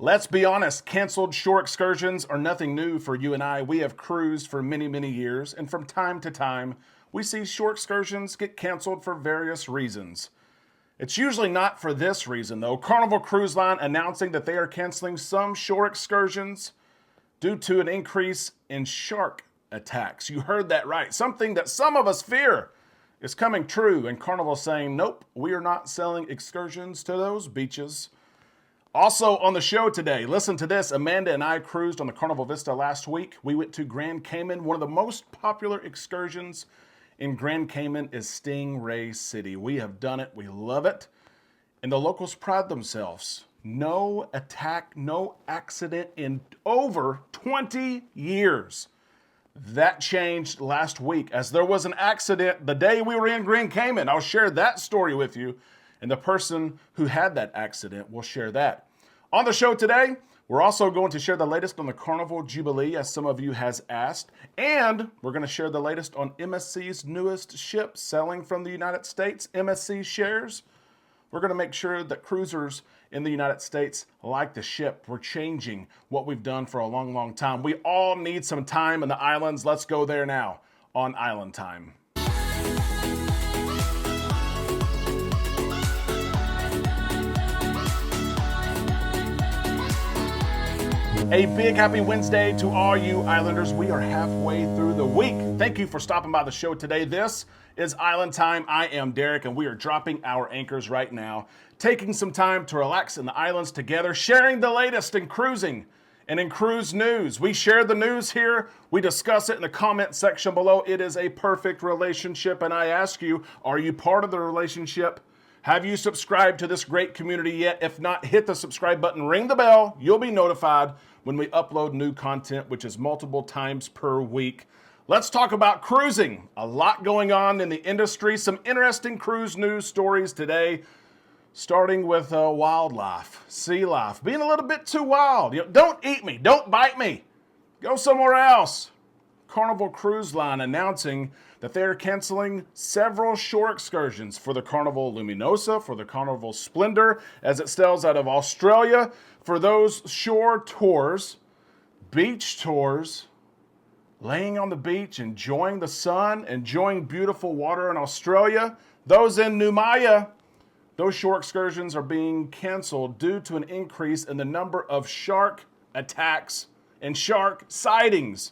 Let's be honest, canceled shore excursions are nothing new for you and I. We have cruised for many, many years, and from time to time, we see shore excursions get canceled for various reasons. It's usually not for this reason, though. Carnival Cruise Line announcing that they are canceling some shore excursions due to an increase in shark attacks. You heard that right. Something that some of us fear is coming true, and Carnival saying, nope, we are not selling excursions to those beaches. Also on the show today, listen to this. Amanda and I cruised on the Carnival Vista last week. We went to Grand Cayman. One of the most popular excursions in Grand Cayman is Stingray City. We have done it. We love it. And the locals pride themselves. No attack, no accident in over 20 years. That changed last week as there was an accident the day we were in Grand Cayman. I'll share that story with you. And the person who had that accident will share that. On the show today, we're also going to share the latest on the Carnival Jubilee, as some of you has asked. And we're going to share the latest on MSC's newest ship sailing from the United States, MSC Shares. We're going to make sure that cruisers in the United States like the ship. We're changing what we've done for a long, long time. We all need some time in the islands. Let's go there now on Island Time. A big happy Wednesday to all you Islanders. We are halfway through the week. Thank you for stopping by the show today. This is Island Time. I am Derek, and we are dropping our anchors right now, taking some time to relax in the islands together, sharing the latest in cruising and in cruise news. We share the news here. We discuss it in the comment section below. It is a perfect relationship, and I ask you, are you part of the relationship? Have you subscribed to this great community yet? If not, hit the subscribe button, ring the bell. You'll be notified when we upload new content, which is multiple times per week. Let's talk about cruising. A lot going on in the industry. Some interesting cruise news stories today, starting with wildlife, sea life, being a little bit too wild. Don't eat me, don't bite me. Go somewhere else. Carnival Cruise Line announcing that they are canceling several shore excursions for the Carnival Luminosa, for the Carnival Splendor, as it sails out of Australia, for those shore tours, beach tours, laying on the beach, enjoying the sun, enjoying beautiful water in Australia. Those in Noumaya, those shore excursions are being canceled due to an increase in the number of shark attacks and shark sightings.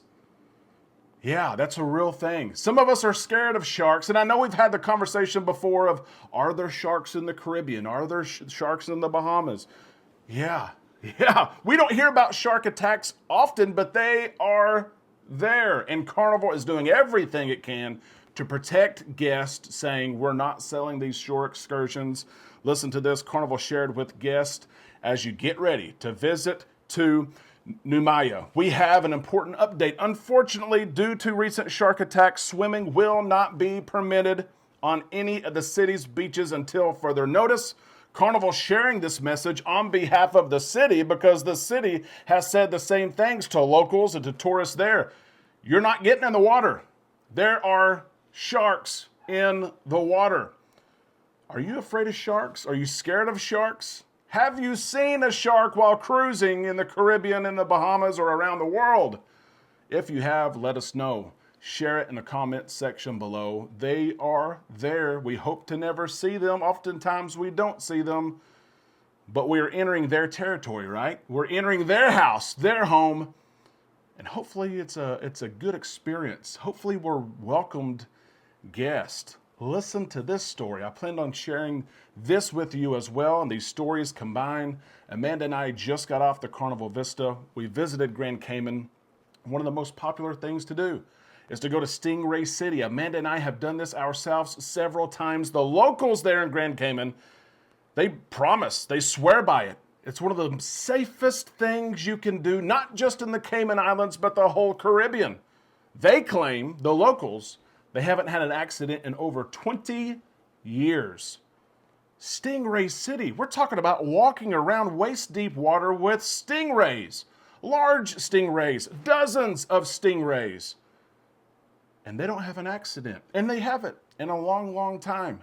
Yeah, that's a real thing. Some of us are scared of sharks, and I know we've had the conversation before of, are there sharks in the Caribbean? Are there sharks in the Bahamas? Yeah. We don't hear about shark attacks often, but they are there, and Carnival is doing everything it can to protect guests, saying we're not selling these shore excursions. Listen to this. Carnival shared with guests as you get ready to visit to Noumaya. We have an important update. Unfortunately, due to recent shark attacks, swimming will not be permitted on any of the city's beaches until further notice. Carnival sharing this message on behalf of the city because the city has said the same things to locals and to tourists there. You're not getting in the water. There are sharks in the water. Are you afraid of sharks? Are you scared of sharks? Have you seen a shark while cruising in the Caribbean, in the Bahamas, or around the world? If you have, let us know. Share it in the comment section below. They are there. We hope to never see them. Oftentimes we don't see them, but we are entering their territory, right? We're entering their house, their home, and hopefully it's a good experience. Hopefully we're welcomed guests. Listen to this story. I planned on sharing this with you as well, and these stories combine. Amanda and I just got off the Carnival Vista. We visited Grand Cayman. One of the most popular things to do is to go to Stingray City. Amanda and I have done this ourselves several times. The locals there in Grand Cayman, they promise, they swear by it. It's one of the safest things you can do, not just in the Cayman Islands, but the whole Caribbean. They claim, the locals, they haven't had an accident in over 20 years. Stingray City, we're talking about walking around waist-deep water with stingrays, large stingrays, dozens of stingrays. And they don't have an accident, and they haven't in a long, long time.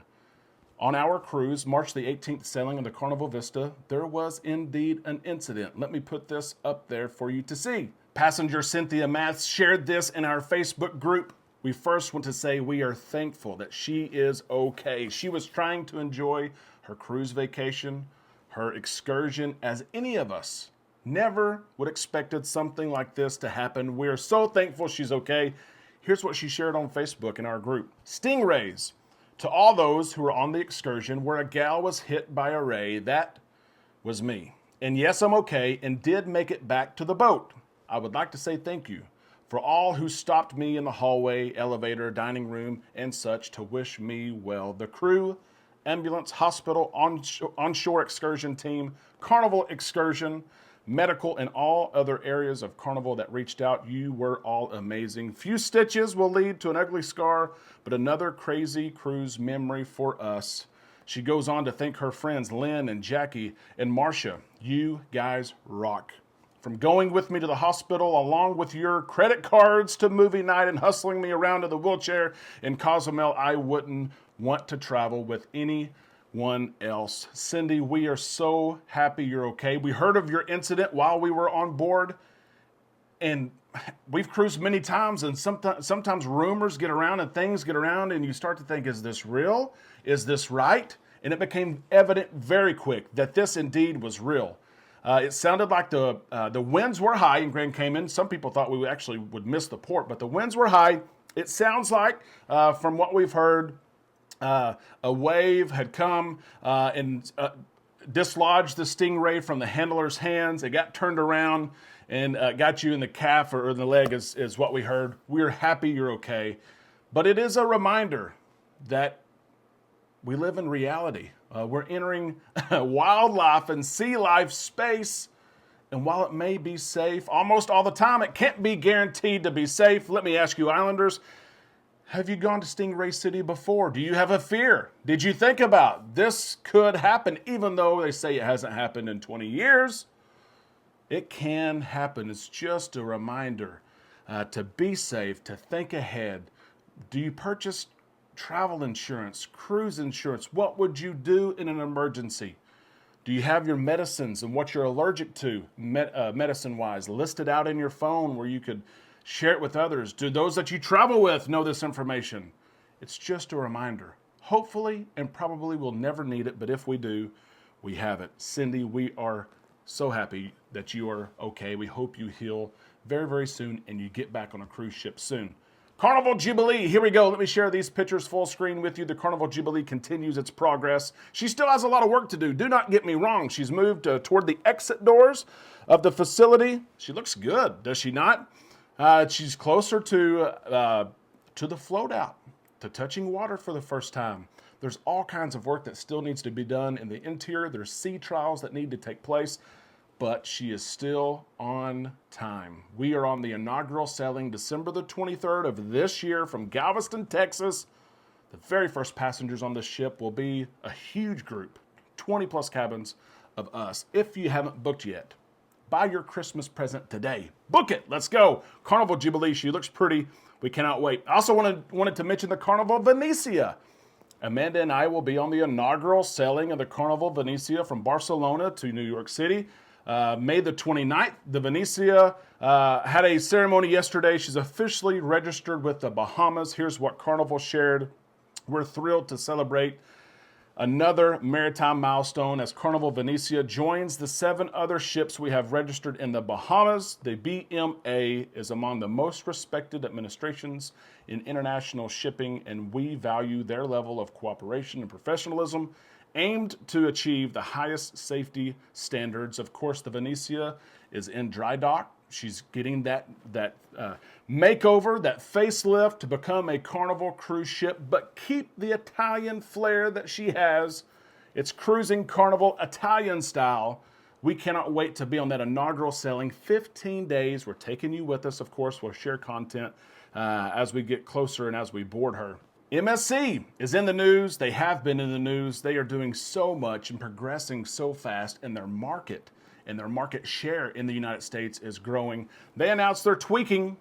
On our cruise, March the 18th, sailing on the Carnival Vista, there was indeed an incident. Let me put this up there for you to see. Passenger Cynthia Maths shared this in our Facebook group. We first want to say we are thankful that she is okay. She was trying to enjoy her cruise vacation, her excursion, as any of us never would expected something like this to happen. We are so thankful she's okay. Here's what she shared on Facebook in our group. Stingrays. To all those who were on the excursion where a gal was hit by a ray, that was me. And yes, I'm okay and did make it back to the boat. I would like to say thank you for all who stopped me in the hallway, elevator, dining room, and such to wish me well. The crew, ambulance, hospital, onshore excursion team, Carnival excursion, medical, and all other areas of Carnival that reached out. You were all amazing. Few stitches will lead to an ugly scar, but another crazy cruise memory for us. She goes on to thank her friends Lynn and Jackie and Marcia. You guys rock. From going with me to the hospital, along with your credit cards to movie night and hustling me around in the wheelchair in Cozumel, I wouldn't want to travel with anyone else. Cindy, we are so happy you're okay. We heard of your incident while we were on board, and we've cruised many times, and sometimes rumors get around and things get around, and you start to think, is this real? Is this right? And it became evident very quick that this indeed was real. It sounded like the winds were high in Grand Cayman. Some people thought we actually would miss the port, but the winds were high. It sounds like, from what we've heard, a wave had come and dislodged the Stingray from the handler's hands. It got turned around and got you in the calf or in the leg is what we heard. We're happy you're okay. But it is a reminder that we live in reality. We're entering wildlife and sea life space. And while it may be safe, almost all the time, it can't be guaranteed to be safe. Let me ask you, Islanders, have you gone to Stingray City before? Do you have a fear? Did you think about this could happen, even though they say it hasn't happened in 20 years? It can happen. It's just a reminder to be safe, to think ahead. Do you purchase travel insurance, cruise insurance? What would you do in an emergency? Do you have your medicines and what you're allergic to, medicine-wise, listed out in your phone where you could share it with others? Do those that you travel with know this information? It's just a reminder. Hopefully and probably we'll never need it, but if we do, we have it. Cindy, we are so happy that you are okay. We hope you heal very, very soon and you get back on a cruise ship soon. Carnival Jubilee, here we go. Let me share these pictures full screen with you. The Carnival Jubilee continues its progress. She still has a lot of work to do. Do not get me wrong. She's moved toward the exit doors of the facility. She looks good, does she not? She's closer to the float out, to touching water for the first time. There's all kinds of work that still needs to be done in the interior. There's sea trials that need to take place, but she is still on time. We are on the inaugural sailing December the 23rd of this year from Galveston, Texas. The very first passengers on this ship will be a huge group, 20 plus cabins of us. If you haven't booked yet, buy your Christmas present today. Book it. Let's go. Carnival Jubilee. She looks pretty. We cannot wait. I also wanted to mention the Carnival Venezia. Amanda and I will be on the inaugural sailing of the Carnival Venezia from Barcelona to New York City. May the 29th. The Venezia had a ceremony yesterday. She's officially registered with the Bahamas. Here's what Carnival shared. We're thrilled to celebrate another maritime milestone as Carnival Venezia joins the 7 other ships we have registered in the Bahamas. The BMA is among the most respected administrations in international shipping, and we value their level of cooperation and professionalism aimed to achieve the highest safety standards. Of course, the Venezia is in dry dock. She's getting that makeover, that facelift to become a Carnival cruise ship, but keep the Italian flair that she has. It's cruising Carnival Italian style. We cannot wait to be on that inaugural sailing. 15 days. We're taking you with us, of course. We'll share content as we get closer and as we board her. MSC is in the news. They have been in the news. They are doing so much and progressing so fast, and their market share in the United States is growing. They announced they're tweaking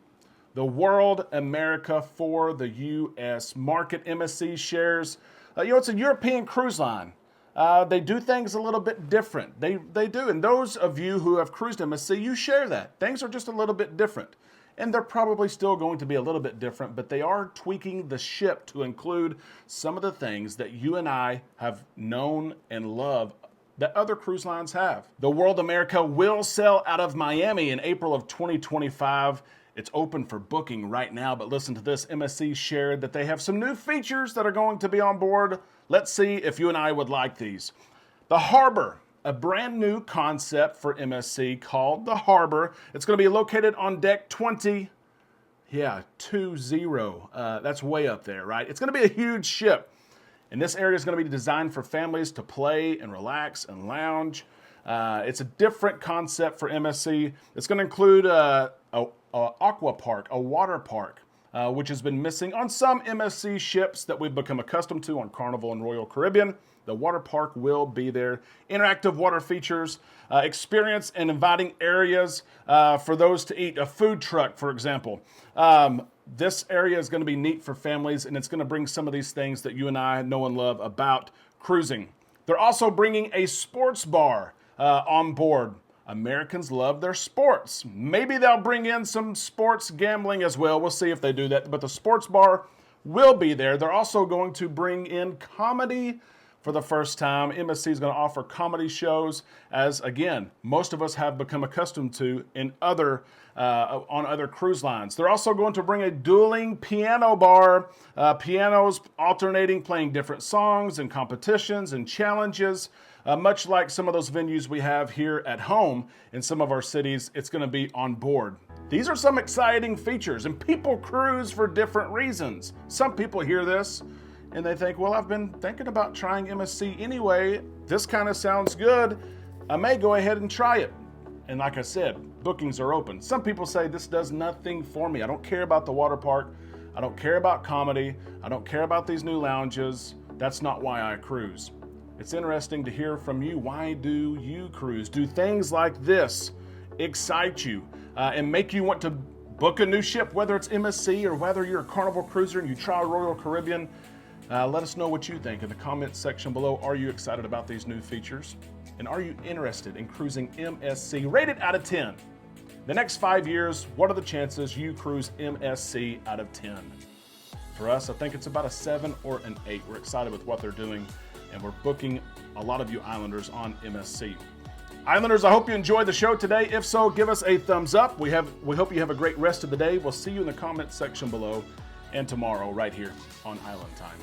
the World America for the U.S. market. MSC shares It's a European cruise line. They do things a little bit different. They do. And those of you who have cruised MSC, you share that. Things are just a little bit different. And they're probably still going to be a little bit different, but they are tweaking the ship to include some of the things that you and I have known and love that other cruise lines have. The World America will sail out of Miami in April of 2025. It's open for booking right now, but listen to this. MSC shared that they have some new features that are going to be on board. Let's see if you and I would like these. The Harbor, a brand new concept for MSC called the Harbor. It's going to be located on deck 20. Yeah, 20. That's way up there, right? It's going to be a huge ship. And this area is going to be designed for families to play and relax and lounge. It's a different concept for MSC. It's going to include a aqua park, a water park, which has been missing on some MSC ships that we've become accustomed to on Carnival and Royal Caribbean. The water park will be there. Interactive water features, experience and inviting areas for those to eat. A food truck, for example. This area is going to be neat for families, and it's going to bring some of these things that you and I know and love about cruising. They're also bringing a sports bar on board. Americans love their sports. Maybe they'll bring in some sports gambling as well. We'll see if they do that. But the sports bar will be there. They're also going to bring in comedy for the first time. MSC is going to offer comedy shows, as again, most of us have become accustomed to in on other cruise lines. They're also going to bring a dueling piano bar, pianos alternating, playing different songs and competitions and challenges. Much like some of those venues we have here at home in some of our cities, it's going to be on board. These are some exciting features, and people cruise for different reasons. Some people hear this and they think, well, I've been thinking about trying MSC anyway. This kind of sounds good. I may go ahead and try it. And like I said, bookings are open. Some people say this does nothing for me. I don't care about the water park. I don't care about comedy. I don't care about these new lounges. That's not why I cruise. It's interesting to hear from you. Why do you cruise? Do things like this excite you and make you want to book a new ship, whether it's MSC or whether you're a Carnival cruiser and you try Royal Caribbean? Let us know what you think in the comments section below. Are you excited about these new features? And are you interested in cruising MSC? Rated out of 10. The next 5 years, what are the chances you cruise MSC out of 10? For us, I think it's about a 7 or an 8. We're excited with what they're doing, and we're booking a lot of you Islanders on MSC. Islanders, I hope you enjoyed the show today. If so, give us a thumbs up. We hope you have a great rest of the day. We'll see you in the comments section below and tomorrow right here on Island Time.